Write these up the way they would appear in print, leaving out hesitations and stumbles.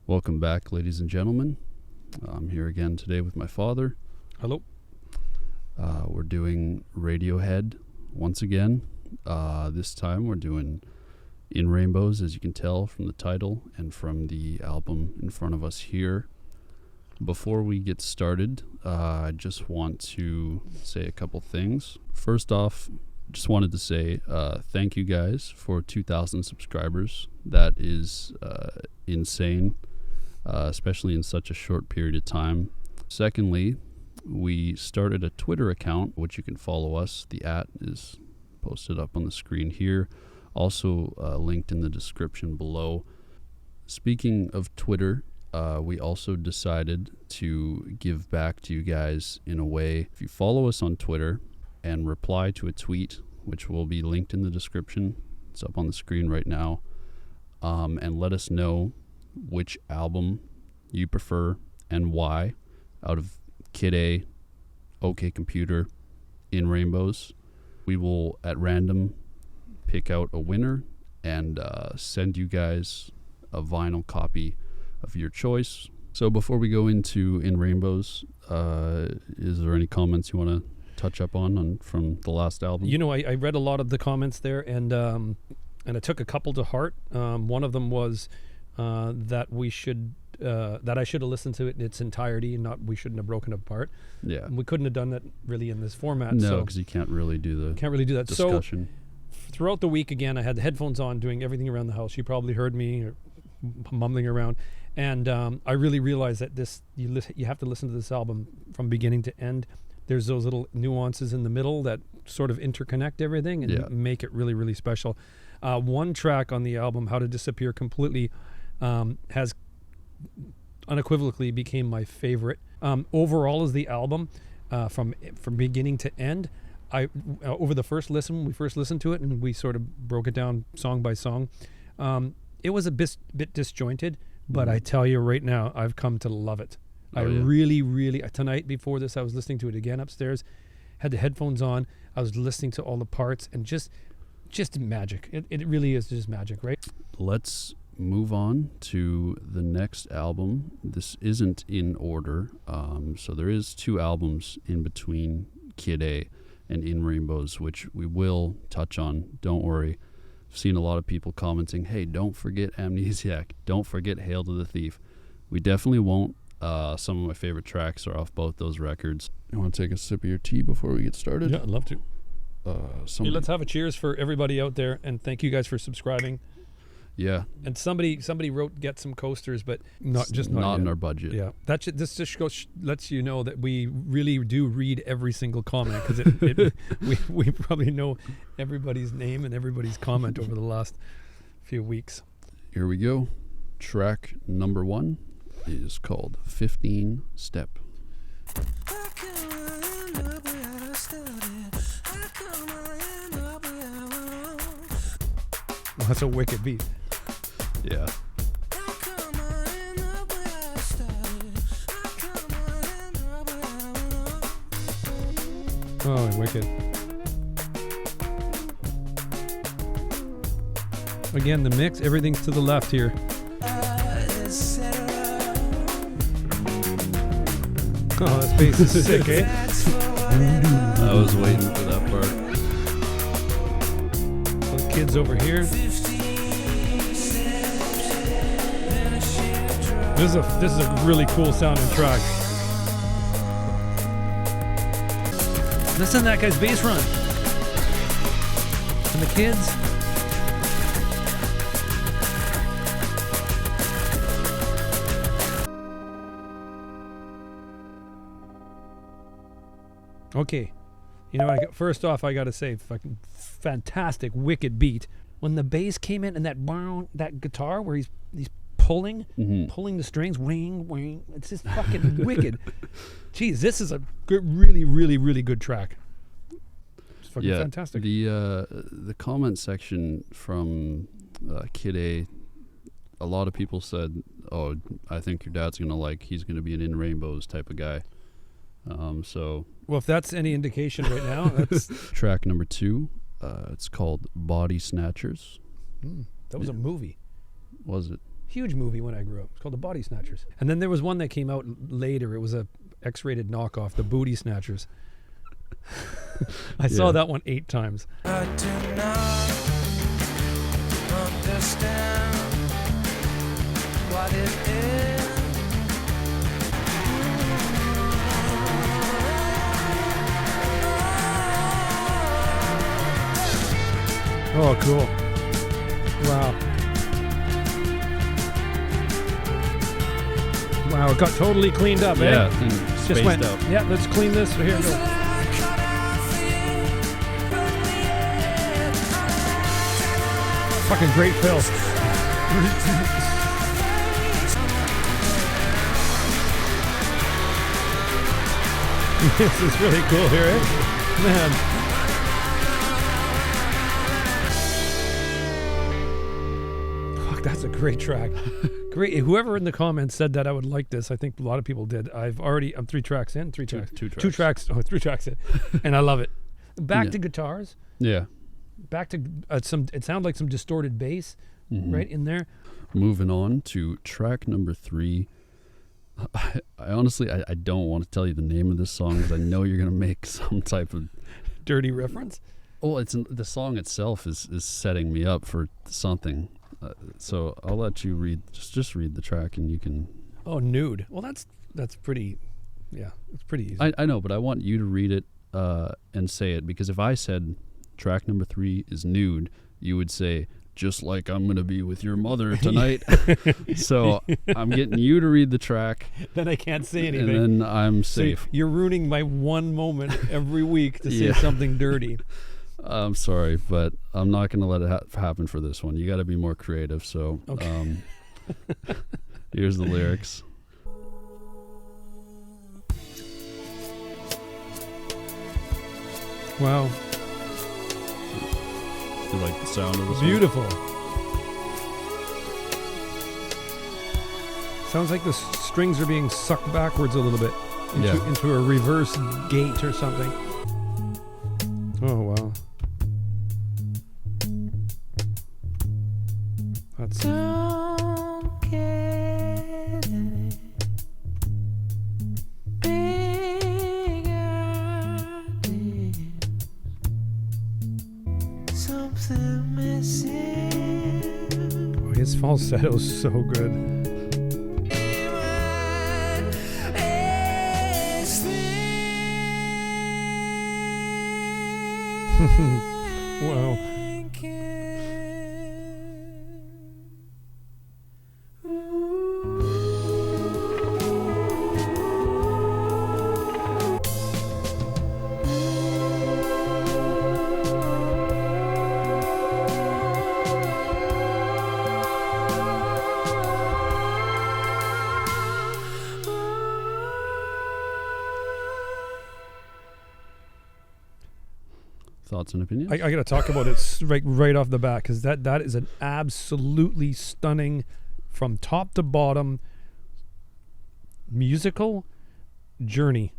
Welcome back, ladies and gentlemen. I'm here again today with my father. Hello. We're doing Radiohead once again. This time we're doing In Rainbows, as you can tell from the title and from the album in front of us here. Before we get started, I just want to say a couple things. First off, just wanted to say thank you guys for 2,000 subscribers. That is insane, especially in such a short period of time. Secondly, we started a Twitter account, which you can follow us. The @ is posted up on the screen here. Also linked in the description below. Speaking of Twitter, we also decided to give back to you guys in a way. If you follow us on Twitter and reply to a tweet, which will be linked in the description, it's up on the screen right now, and let us know which album you prefer and why out of Kid A, OK Computer, In Rainbows. We will at random pick out a winner and send you guys a vinyl copy of your choice. So before we go into In Rainbows, is there any comments you want to touch up on from the last album? You know, I read a lot of the comments there, and I took a couple to heart. One of them was that I should have listened to it in its entirety, and we shouldn't have broken it apart. Yeah, and we couldn't have done that really in this format. No, because you can't really do that discussion. So throughout the week, again, I had the headphones on, doing everything around the house. You probably heard me mumbling around, and I really realized that you have to listen to this album from beginning to end. There's those little nuances in the middle that sort of interconnect everything and make it really, really special. One track on the album, How to Disappear Completely, has unequivocally became my favorite. Overall, as the album, from beginning to end, over the first listen, when we first listened to it, and we sort of broke it down song by song, it was a bit disjointed, but I tell you right now, I've come to love it. Really, tonight before this, I was listening to it again upstairs, had the headphones on, I was listening to all the parts, and just magic. It really is just magic, right? Let's move on to the next album. This isn't in order, so there is 2 albums in between Kid A and In Rainbows, which we will touch on. Don't worry. I've seen a lot of people commenting, hey, don't forget Amnesiac, don't forget Hail to the Thief. We definitely won't. Some of my favorite tracks are off both those records. You want to take a sip of your tea before we get started? Yeah, I'd love to. Hey, let's have a cheers for everybody out there, and thank you guys for subscribing. Yeah. And somebody wrote get some coasters, but not in our budget. Yeah. This just lets you know that we really do read every single comment, because we probably know everybody's name and everybody's comment over the last few weeks. Here we go. Track number 1 is called 15 Step. Well, that's a wicked beat. Yeah. Oh, wicked. Again, the mix, everything's to the left here. Oh, this bass is sick, eh? I was waiting for that part. Those kids over here. This is a really cool sounding track. Listen to that guy's bass run. And the kids. Okay. You know, first off, I got to say, fucking fantastic, wicked beat. When the bass came in and that guitar where he's pulling the strings, wing, it's just fucking wicked. Jeez, this is a really, really, really good track. It's fucking fantastic. The comment section from Kid A lot of people said, "Oh, I think your dad's he's gonna be an In Rainbows type of guy." Well, if that's any indication right now, that's track number 2. It's called Bodysnatchers. That was a movie. Was it? Huge movie when I grew up. It's called The Bodysnatchers. And then there was one that came out later. It was a X-rated knockoff, The Bodysnatchers. I saw that one 8 times. I do not understand what it is. Oh, cool. Wow. Wow, it got totally cleaned up, Yeah, eh? and Just spaced went, out. yeah, let's clean this. Here we go. Fucking great fill. This is really cool here, eh? Man. Fuck, that's a great track. Great. Whoever in the comments said that I would like this, I think a lot of people did. I'm 3 tracks in. 3 tracks. Two tracks. 2 tracks. Oh, 3 tracks in. And I love it. Back to guitars. Yeah. Back to it sounded like some distorted bass right in there. Moving on to track number 3. I honestly, I don't want to tell you the name of this song because I know you're going to make some type of Dirty reference. Oh, the song itself is setting me up for something. So I'll let you read. Just read the track, and you can. Oh, Nude. Well, that's pretty. Yeah, it's pretty easy. I know, but I want you to read it and say it, because if I said track number 3 is Nude, you would say, just like I'm gonna be with your mother tonight. So I'm getting you to read the track. Then I can't say anything. And then I'm safe. So you're ruining my one moment every week to say something dirty. I'm sorry, but I'm not going to let it happen for this one. You got to be more creative. So here's the lyrics. Wow. You like the sound of this? Beautiful. Sounds like the strings are being sucked backwards a little bit into a reverse gate or something. Oh, wow. That's Don't get any big ideas. Something missing. oh, his falsetto is so good. Wow. Thoughts and opinions? I got to talk about it right off the bat, because that is an absolutely stunning, from top to bottom, musical journey.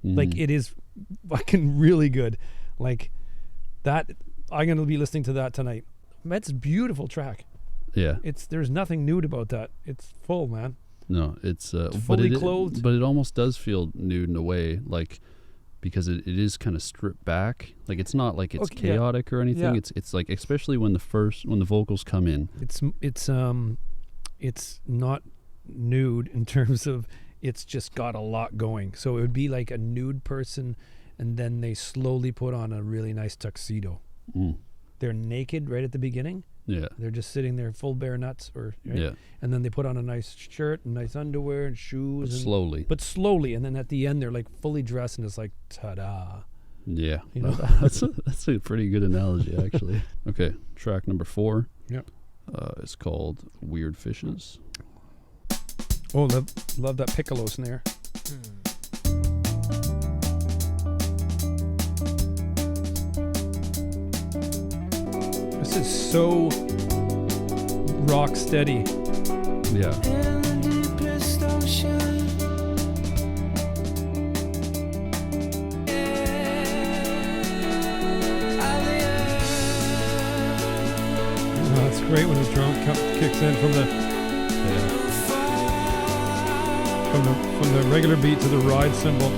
Like, it is fucking really good. Like that, I'm gonna be listening to that tonight. That's a beautiful track. Yeah. There's nothing nude about that. It's full, man. No, it's fully clothed. But it almost does feel nude in a way, like, because it is kind of stripped back. Like, it's not like it's chaotic or anything. Yeah. It's like, especially when the vocals come in. It's not nude in terms of, it's just got a lot going. So it would be like a nude person, and then they slowly put on a really nice tuxedo. They're naked right at the beginning. Yeah. They're just sitting there full bare nuts, right? Yeah. And then they put on a nice shirt and nice underwear and shoes. But slowly. And then at the end, they're like fully dressed, and it's like, ta-da. Yeah. You know? that's a pretty good analogy, actually. Okay. Track number 4. Yep. It's called Weird Fishes. Oh, love that piccolo snare. This is so rock steady. Yeah. In the deepest ocean. Oh, it's great when the drum kicks in from the from the regular beat to the ride cymbal.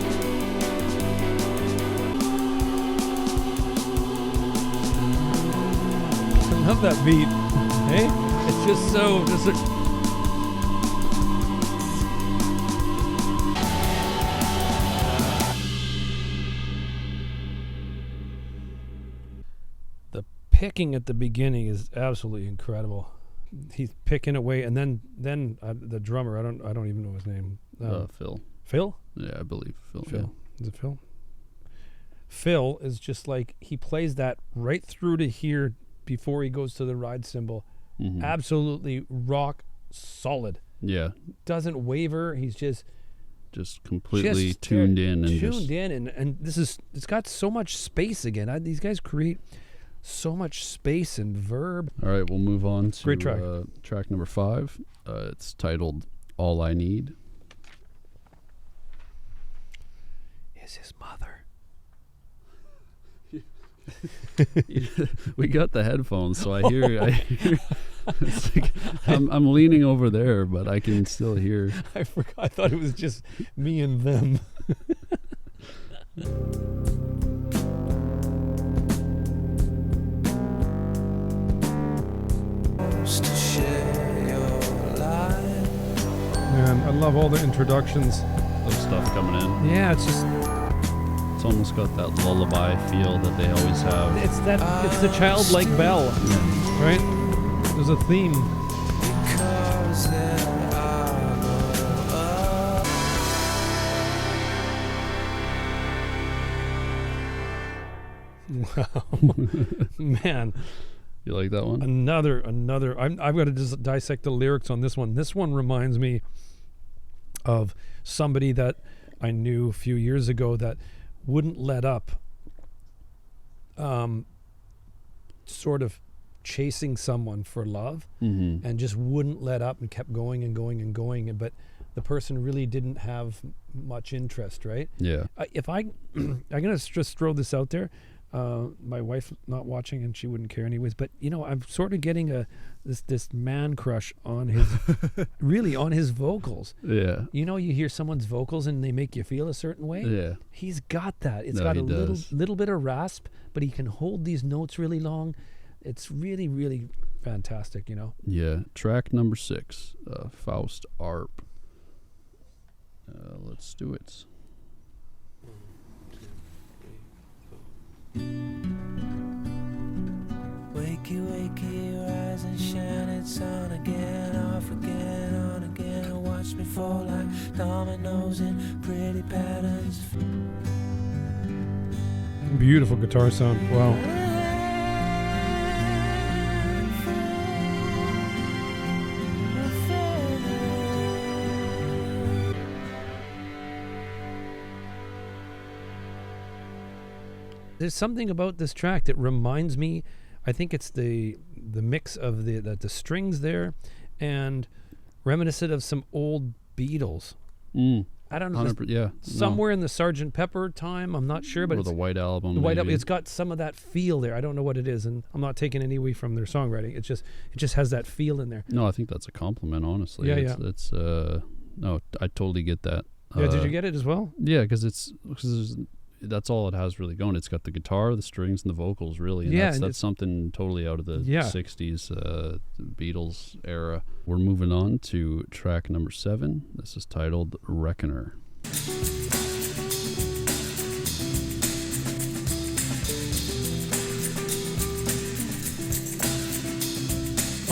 I love that beat. Hey, it's just so. The picking at the beginning is absolutely incredible. He's picking away, and then the drummer. I don't even know his name. Phil. Phil? Yeah, I believe Phil. Phil. Yeah. Is it Phil? Phil is just like, he plays that right through to here before he goes to the ride cymbal. Mhm. Absolutely rock solid. Yeah, Doesn't waver. He's just completely just tuned in and tuned just in, and it's got so much space again. These guys create so much space and verb. All right, we'll move on to Great track. Track number 5. It's titled "All I Need." Is his mother? We got the headphones, so I hear it's like I'm leaning over there, but I can still hear. I forgot. I thought it was just me and them. To share your life. Man, I love all the introductions. Of stuff coming in. Yeah, it's just It's almost got that lullaby feel that they always have. it's the childlike bell, right? There's a theme. Because there are no Wow, man. You like that one? Another. I've got to just dissect the lyrics on this one. This one reminds me of somebody that I knew a few years ago that wouldn't let up. Sort of chasing someone for love, Mm-hmm. and just wouldn't let up and kept going and going and going. But the person really didn't have much interest, right? Yeah. If I'm gonna just throw this out there. My wife not watching, and she wouldn't care anyways. But I'm sort of getting this man crush on his really on his vocals. Yeah. You hear someone's vocals and they make you feel a certain way. Yeah. He's got that. It's No, got he a does. little bit of rasp, but he can hold these notes really long. It's really, really fantastic. Yeah. Track number 6, Faust Arp. Let's do it. Wakey, wakey, rise and shine. It's on again, off again, on again. Watch me fall like dominoes in pretty patterns. Beautiful guitar sound. Wow. There's something about this track that reminds me. I think it's the mix of the strings there, and reminiscent of some old Beatles. I don't know. 100%, yeah. Somewhere in the Sgt. Pepper time, I'm not sure, but Or it's the White Album. the White Album. maybe. It's got some of that feel there. I don't know what it is, and I'm not taking any away from their songwriting. It just has that feel in there. No, I think that's a compliment, honestly. Yeah, It's no, I totally get that. Yeah, did you get it as well? Yeah, because that's all it has really going. It's got the guitar, the strings, and the vocals, really. And Yeah, that's, and that's something totally out of the Yeah. 60s Beatles era. We're moving on to track number 7. This is titled Reckoner.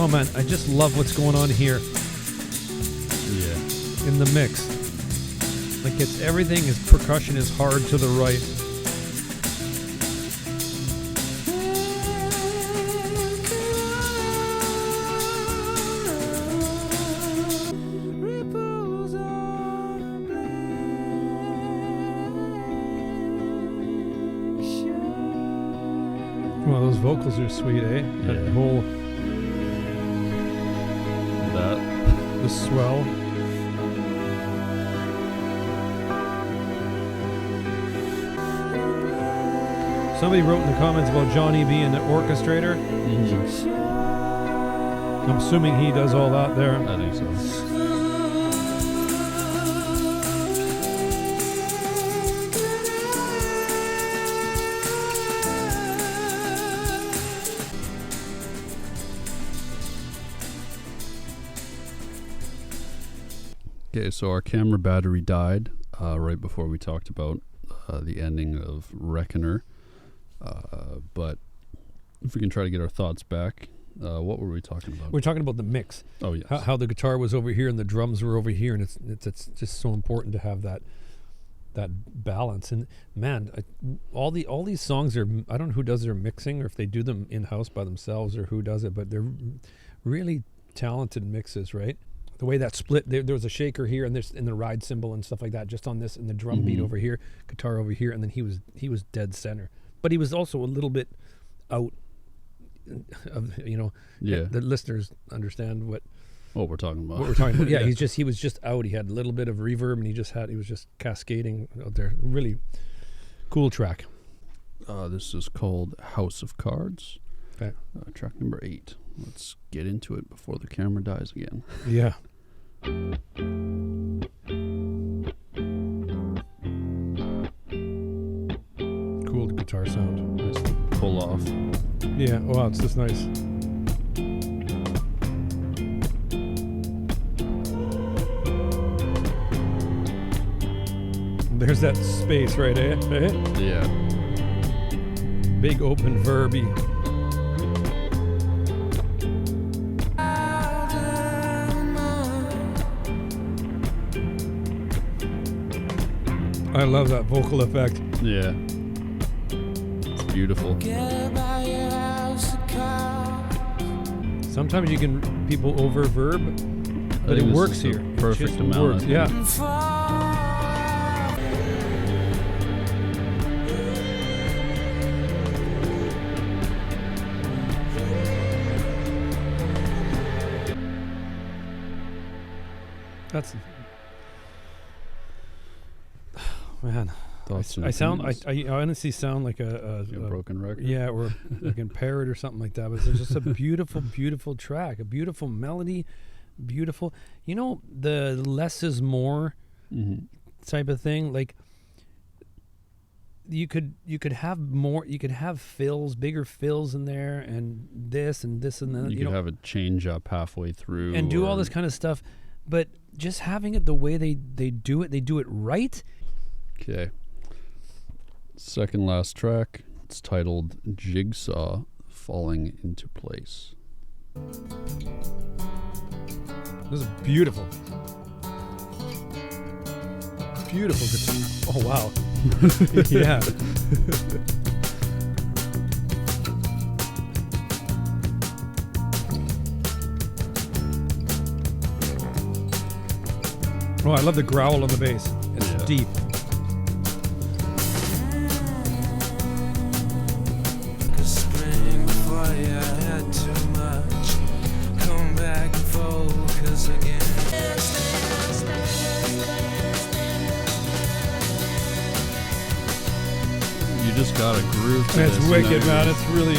Oh man, I just love what's going on here Yeah. in the mix. Like everything is percussion is hard to the right. Ripples on a black shore. Well, those vocals are sweet, eh? That Yeah. whole That. the swell. Somebody wrote in the comments about Johnny being the orchestrator. Mhm. I'm assuming he does all that there. I think so. Okay, so our camera battery died right before we talked about the ending of Reckoner. But if we can try to get our thoughts back, what were we talking about? We're talking about the mix. Oh, yes. How the guitar was over here and the drums were over here, and it's just so important to have that balance. And man, all these songs are, I don't know who does their mixing or if they do them in house by themselves or who does it, but they're really talented mixes, right? The way that split, there was a shaker here and there's in the ride cymbal and stuff like that, just on this, and the drum beat over here, guitar over here, and then he was dead center. But he was also a little bit out of, the listeners understand what we're talking about. What we're talking about. Yeah, he was just out. He had a little bit of reverb, and he was just cascading out there. Really cool track. This is called House of Cards. Okay. Track number 8. Let's get into it before the camera dies again. Yeah. Cool guitar sound. Nice pull off. Yeah. Wow, it's just nice. There's that space, right? Yeah. Big open verby. I love that vocal effect. Yeah. It's beautiful. Sometimes people over verb, but it works here. Perfect amount. Works. Yeah. That's man. I honestly sound like a broken record. Yeah, or like a parrot or something like that. But it's just a beautiful, beautiful track, a beautiful melody, beautiful. The less is more type of thing. Like you could have more. You could have fills, bigger fills in there, and this and this and that. You could have a change up halfway through, and do all this kind of stuff. But just having it the way they do it right. Okay. Second last track. It's titled Jigsaw, Falling into Place. This is beautiful. Beautiful guitar. Oh, wow. Yeah. Oh, I love the growl on the bass. It's deep. You just got a groove to this. It's wicked, man. It's really...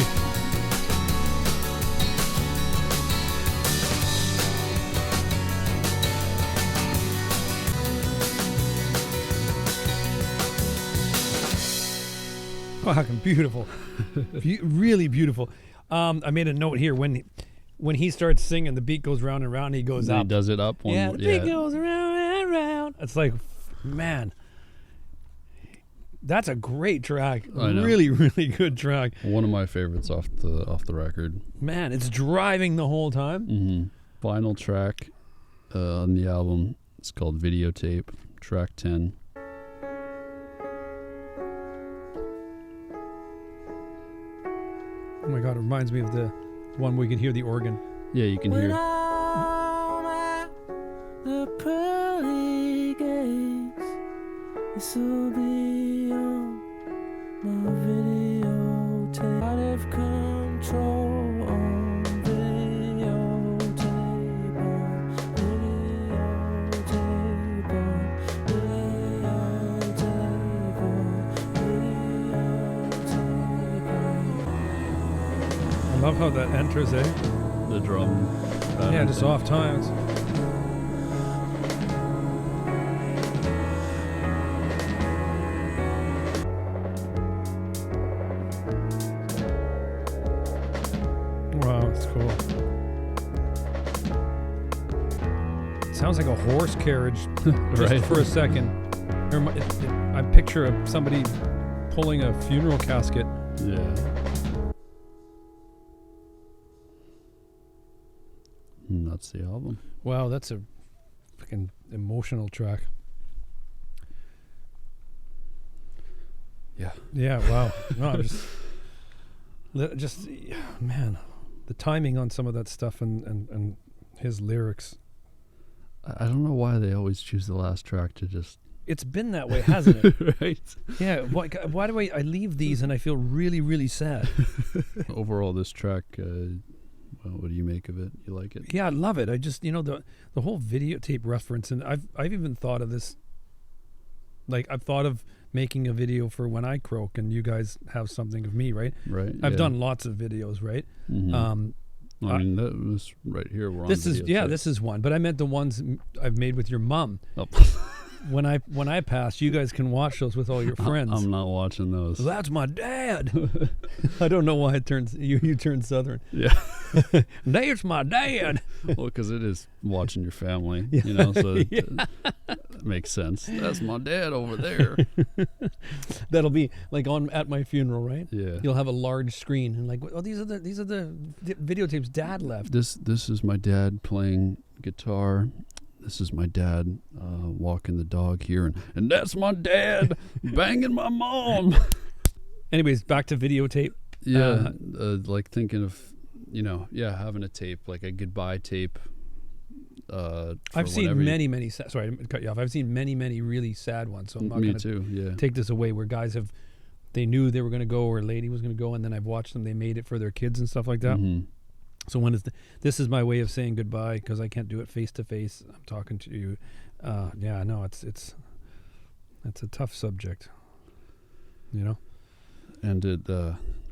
Fucking beautiful. Really beautiful. I made a note here when he starts singing, the beat goes round and round, he goes up. He does it up one more. The beat goes round and round. It's like, man, that's a great track. Really, really good track. One of my favorites off the record. Man, it's driving the whole time. Final track on the album. It's called Videotape, track 10. Oh my God, it reminds me of the one where you can hear the organ. Yeah, you can hear. The pearly gates, this will be on my videotape. Out of control on videotape, on videotape, on videotape, on videotape. I love how that enters, The drum. Yeah, just off times. Wow, it's cool. It sounds like a horse carriage just Right. for a second. I picture somebody pulling a funeral casket. Yeah. And that's the album. Wow, that's a fucking emotional track. Yeah. Yeah, wow. No, I'm just man, the timing on some of that stuff and his lyrics. I don't know why they always choose the last track to just... It's been that way, hasn't it? Right. Yeah. Why do I leave these and I feel really, really sad? Overall, this track, well, what do you make of it? You like it? Yeah, I love it. I just, the whole videotape reference, and I've even thought of this. Like, I've thought of making a video for When I Croak, and you guys have something of me, right? Right. I've done lots of videos, right? Mm-hmm. I mean, that was right here. We're This on is Videotape. this is one, but I meant the ones I've made with your mom. Oh. When I pass, you guys can watch those with all your friends. I'm not watching those. That's my dad. I don't know why it turns you turn Southern. Yeah. That's my dad. Well, because it is watching your family, Yeah. so it, Yeah. it makes sense. That's my dad over there. That'll be like at my funeral, right? Yeah. You'll have a large screen and like, oh, these are the videotapes Dad left. This is my dad playing guitar. This is my dad walking the dog here, and that's my dad banging my mom. Anyways, back to videotape. Yeah, like thinking of, having a tape, like a goodbye tape. I've seen many sorry, I didn't cut you off. I've seen many really sad ones. So I'm not Me going too. Yeah. take this away where guys they knew they were going to go or a lady was going to go, and then I've watched them. They made it for their kids and stuff like that. Mhm. So this is my way of saying goodbye because I can't do it face to face. I'm talking to you. Yeah, no, it's a tough subject. And it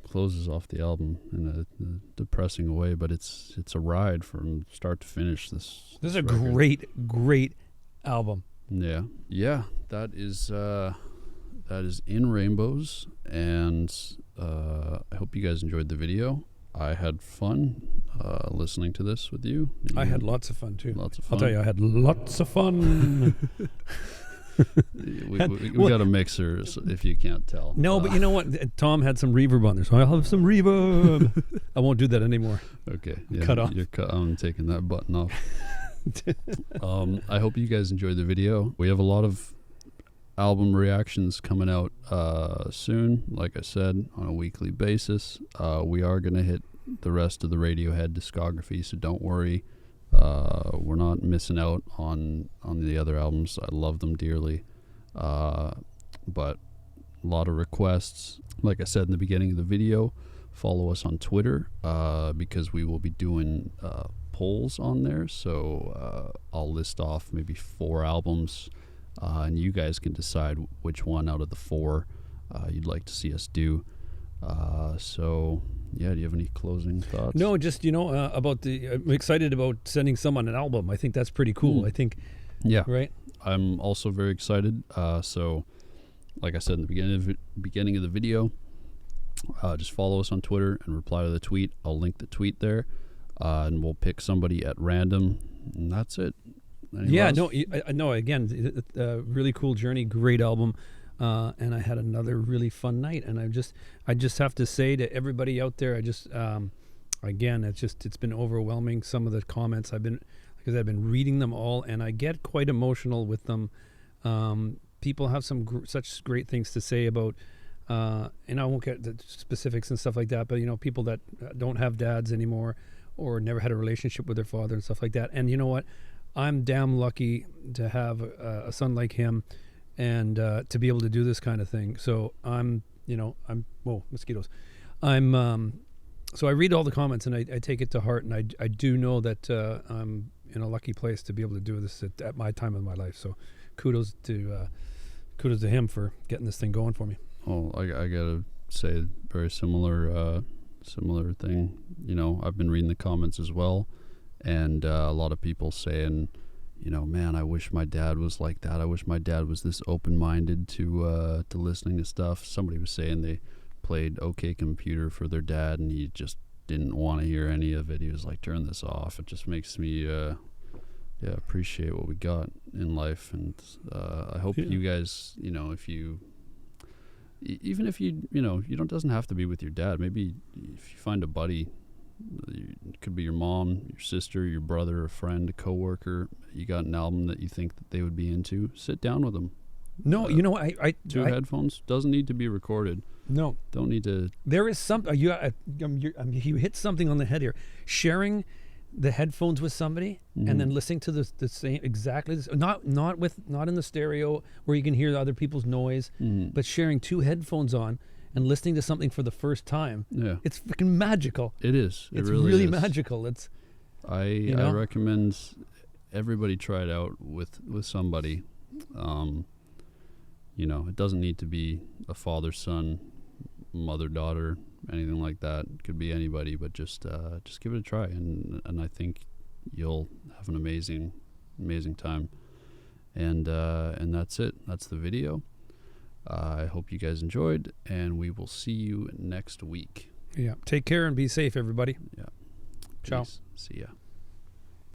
closes off the album in a depressing way, but it's a ride from start to finish. This is a record. great album. Yeah. That is In Rainbows, and I hope you guys enjoyed the video. I had fun listening to this with you. I had lots of fun too. Lots of fun. I'll tell you, I had lots of fun. we got a mixer, so if you can't tell. No, but you know what? Tom had some reverb on there, so I'll have some reverb. I won't do that anymore. Okay. Yeah, Cut off. I'm taking that button off. I hope you guys enjoyed the video. We have a lot of album reactions coming out soon, like I said, on a weekly basis. We are going to hit the rest of the Radiohead discography, so don't worry. We're not missing out on the other albums. I love them dearly. But a lot of requests. Like I said in the beginning of the video, follow us on Twitter because we will be doing polls on there. So I'll list off maybe 4 albums, and you guys can decide which one out of the 4 you'd like to see us do. So yeah, do you have any closing thoughts? No, just about I'm excited about sending someone an album. I think that's pretty cool. I think, Yeah, right? I'm also very excited. So, like I said in the beginning of the video, just follow us on Twitter and reply to the tweet. I'll link the tweet there, and we'll pick somebody at random, and that's it. Yeah, no. Again, really cool journey, great album. And I had another really fun night, and I just have to say to everybody out there, again, it's been overwhelming. Some of the comments because I've been reading them all, and I get quite emotional with them. People have such great things to say about, and I won't get the specifics and stuff like that, but people that don't have dads anymore or never had a relationship with their father and stuff like that. And you know what? I'm damn lucky to have a son like him. And to be able to do this kind of thing. So whoa, mosquitoes. So I read all the comments and I take it to heart, and I do know that I'm in a lucky place to be able to do this at my time of my life. So kudos to him for getting this thing going for me. Oh, I gotta say, very similar thing. I've been reading the comments as well, and a lot of people saying, man, I wish my dad was like that. I wish my dad was this open-minded to listening to stuff. Somebody was saying they played OK Computer for their dad, and he just didn't want to hear any of it. He was like, turn this off. It just makes me appreciate what we got in life, and I hope you guys, if you, even if you doesn't have to be with your dad. Maybe if you find a buddy, it could be your mom, your sister, your brother, a friend, a coworker. You got an album that you think that they would be into. Sit down with them. No, I headphones doesn't need to be recorded. No, don't need to. There is something you hit something on the head here. Sharing the headphones with somebody and then listening to the same exactly not in the stereo where you can hear the other people's noise, but sharing two headphones on and listening to something for the first time. Yeah, it's freaking magical. It is. It's really magical. It's. I recommend everybody try it out with somebody. It doesn't need to be a father, son, mother, daughter, anything like that. It could be anybody, but just give it a try, and I think you'll have an amazing time. And that's it. That's the video. I hope you guys enjoyed, and we will see you next week. Yeah. Take care and be safe, everybody. Yeah. Ciao. Peace. See ya.